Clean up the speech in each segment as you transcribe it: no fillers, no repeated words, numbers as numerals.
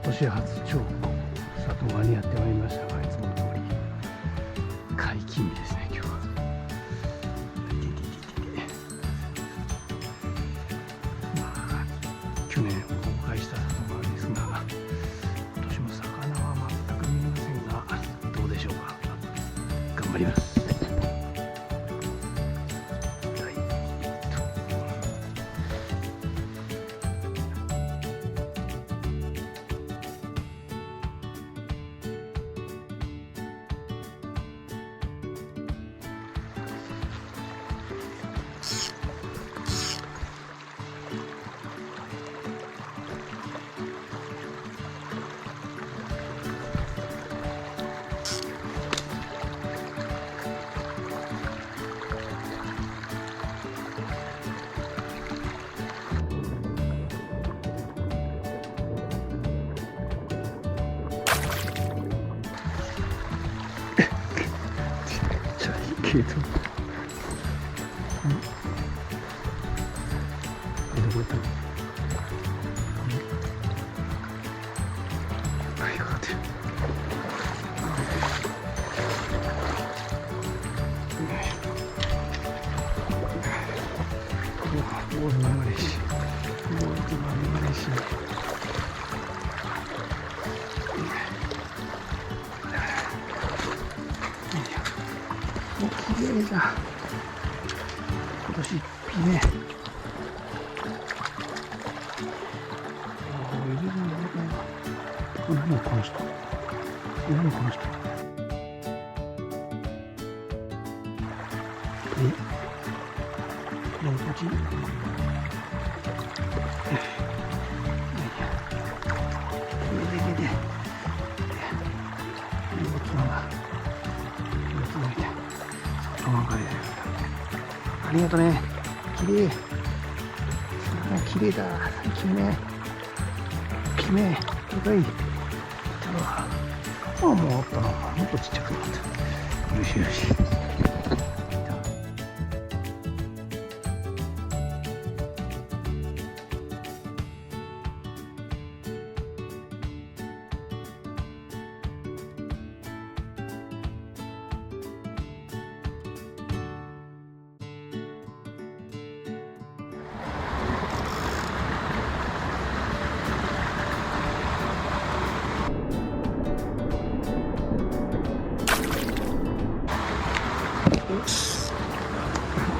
年初彫刻里川にやってまいりましたが、いつもの通り解禁日ですね、今日は。まあ去年公開した里川ですが、今年も魚は全く見えませんが、どうでしょうか。頑張ります。けど、どこ行ったの？あ、よかったよ。ボールも流れし、ボールも流れし。綺麗だ。今年1匹ね。何この人。何この人。こっち。ありがとね。綺麗。綺麗だ。きめ。きめ。でかい。あ、もうあったな。もっとちっちゃくなった。よしよし。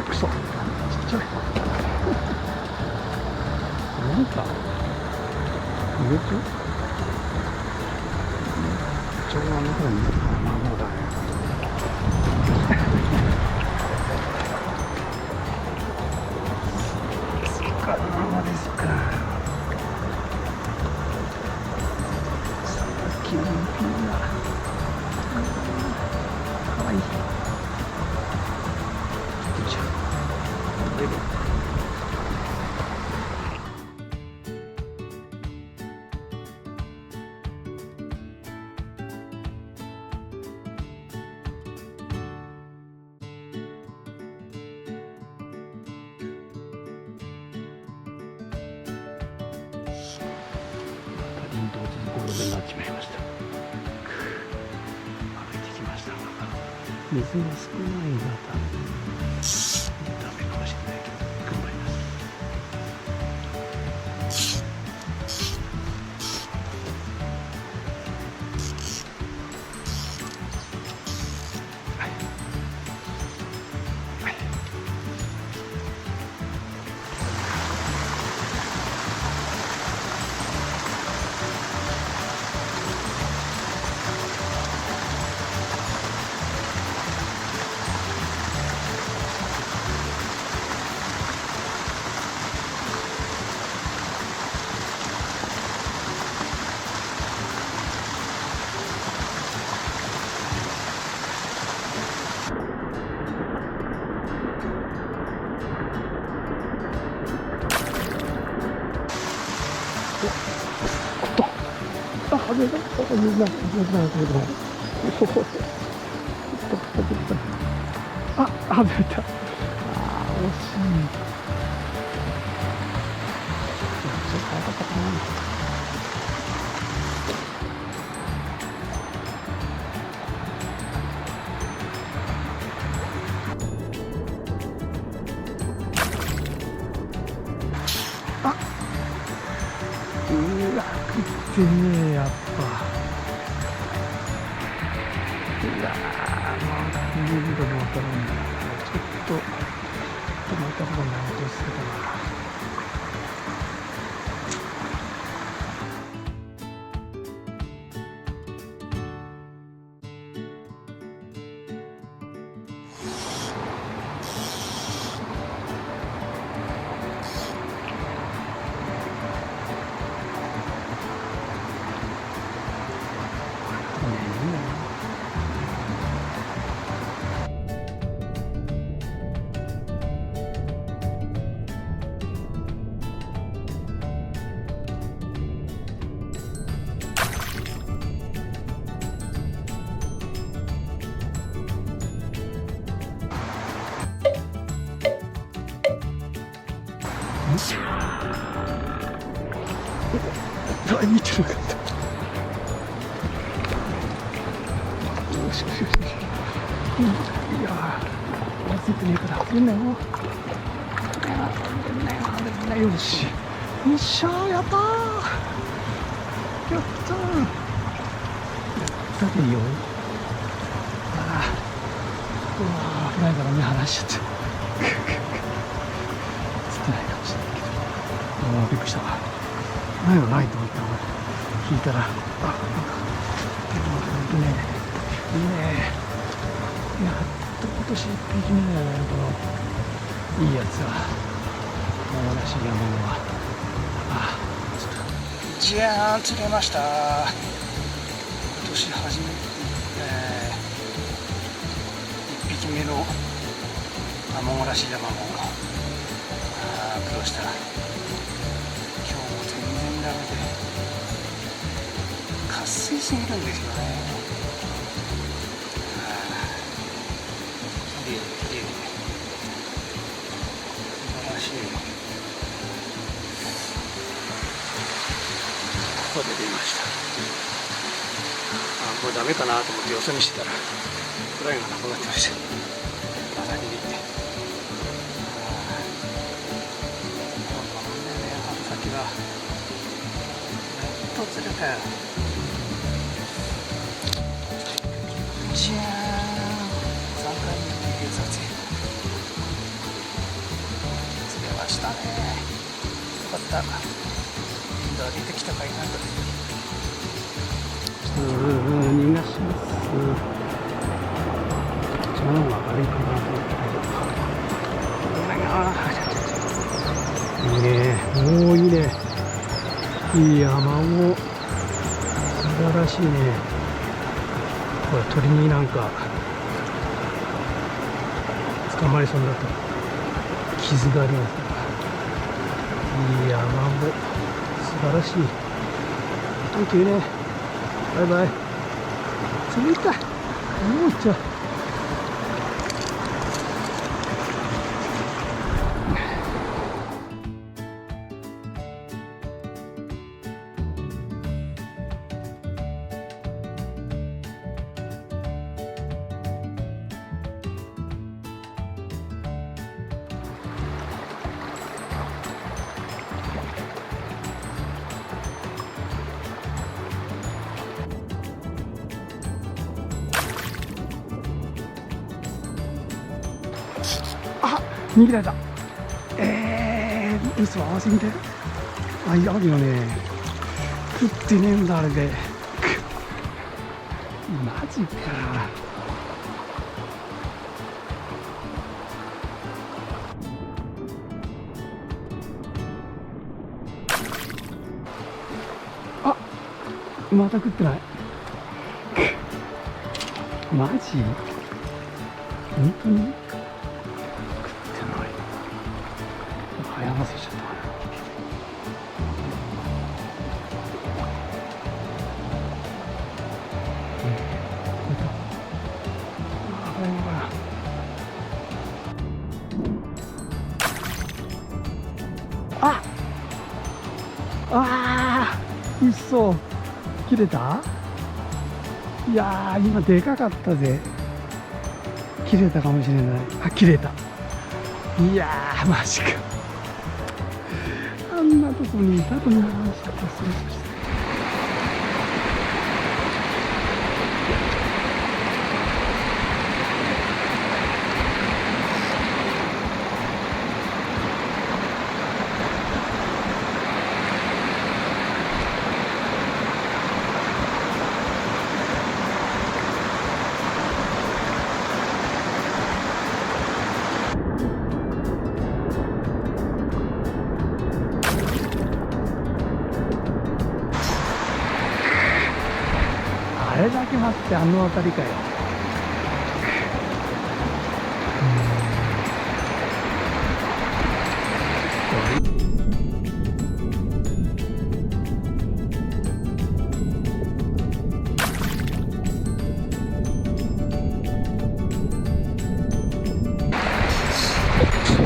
くそ、ちっちゃい。なんか入れてちょうどあの方に孫だね。そっか、生ですか。さっきのピンがかわいい。同時にゴールドになっちまいました。歩いてきましたが、水が少ないがダメかもしれないけど、頑張ります。あ、外れた。惜しい。ちょっと早かったかな。うわ食ってねえやっぱ。うわまだ見るかどうかなんだ。ちょっと止まった方がないとするかな。見てなかった。よしよしよし。いやー、忘れてねえから外れんなよ。よし。よっしゃー、やったー。やったー。やったでいいよ。うわー、フライから目離しちゃって。つってないかもしれないけど。びっくりした。ないはないと思ったの聞いたら、なんかいいね、いいね。やっと今年1匹目だよね、このいいやつは。もうらしい山のは。じゃーん、釣れました。今年初めて、1匹目のアモンらしい山も苦労した。なので渇水すぎるんですよね。きれいきれい、素晴らしい。ここで出ました。もうダメかなと思ってよそ見してたらフライがなくなってました。まだ握って。春先がと釣れたよ。じゃーん、3回目のビデオ撮影釣れましたね。よかった。出てきたかいなと。逃がします。こっちの方が悪いかなと思って大丈夫。いいね、もういいね。いい山も素晴らしいね。これ鳥になんか捕まりそうになった傷があります。いい山も素晴らしい。サンキューね。バイバイ。釣りたい。もういっちゃう。逃げられた。嘘合わせみたい。やるよね。食ってねえんだあれで。マジか。また食ってない。マジ？本当に？早ませちゃった。嘘。切れた？いやー、今でかかったぜ。切れたかもしれない。切れた。いやー、マジか。あんなとこにいたと思いました。あれだけ待ってあの辺りかよ。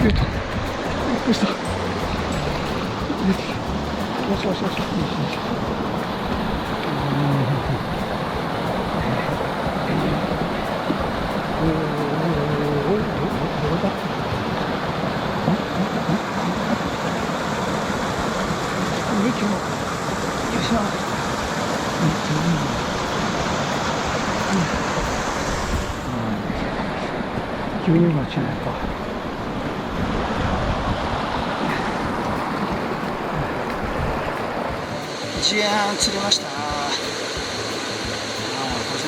出た。びっくりした。出てきた。よしよしよしよしよし。急に間違えた。じゃーん、釣れました。風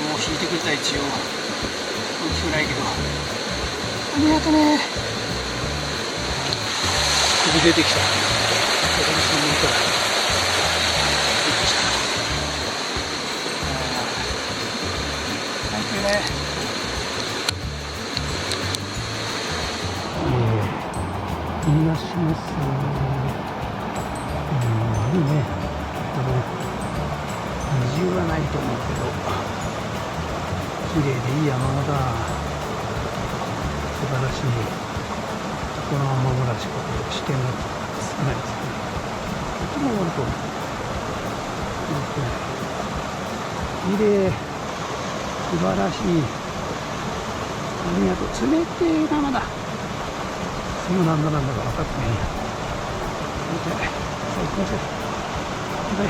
も引いてくれた、一応大きくないけどありがとね。飛び出てきた。ここに3メートル。びっくりした。サンキューね。みんなします。あるね。二重はないと思うけど、綺麗でいい山だ。素晴らしい。このまま村しか視点が少ないですね。こっちも終わると綺麗、素晴らしい。ありがとう。冷てえなまだ。そうなんだか分かってないや。さあ行きましょう。はい。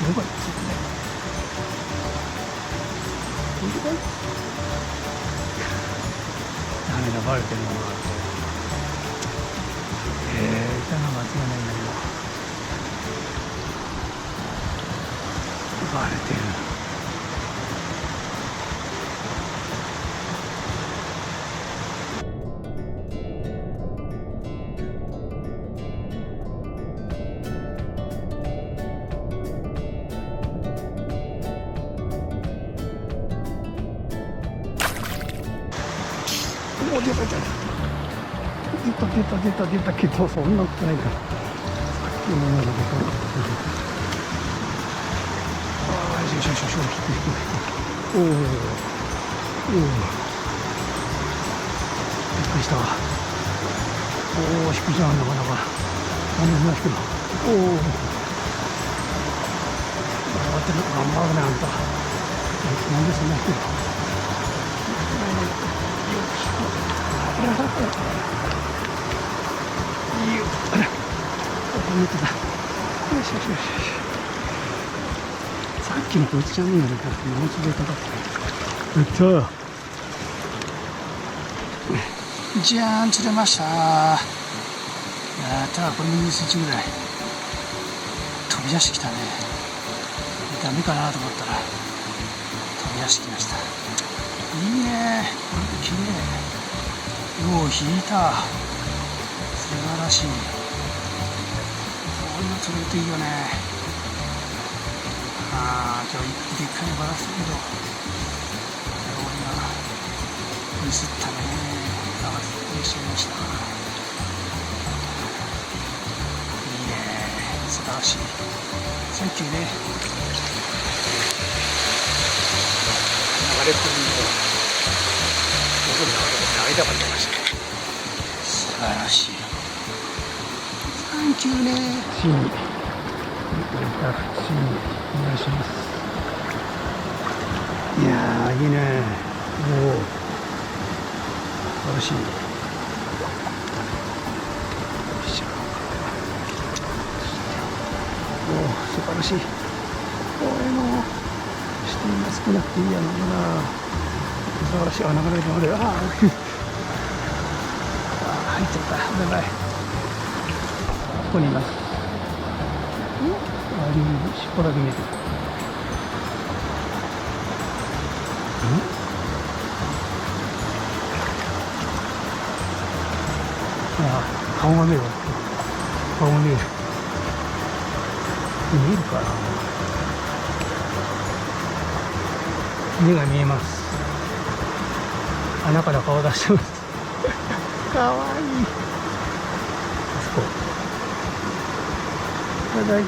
どこについてね。本当かい？ダメだ、バレてるのがある。いたのは間違いないんだけど。バレてる。お、出たけど、そんなことないから。さっきのものが出た。ああ、よしよしよしよし、おお、びっくりしたわ。おお、引くじゃん、なかなか。なんでそんな引くの。おお、頑張ってる、頑張るね、あんた。なんでそんな引くの。さっきのこいつじゃねえよ、もう一度かかった。じゃーん、釣れました。やったー、これも2センチぐらい飛び出してきたね。ダメかなと思ったら飛び出してきました。いいね、これ綺麗。よう引いた。素晴らしい。こういうの釣れるといいよね。今日一匹でっかいのバラしたけど、俺がミスったね。バラしてしまいました。いいね、素晴らしい。サンキューね。れすぎも僕のところで会いたかったました。素晴らしい。サンキューね。C にお願いします。いやーいいね。おお素晴らしい。おお素晴らしい。これも視点が少なくていいやな。素晴らしい。あ、流れる流れる。あ入っちゃった。バイバイ。ここにいます。あ、尻尾だけ見えてる。あ、顔が見える。顔が見える。見えるかな。目が見えます。穴から顔出してます。かわいい。あそこ。バイバイ。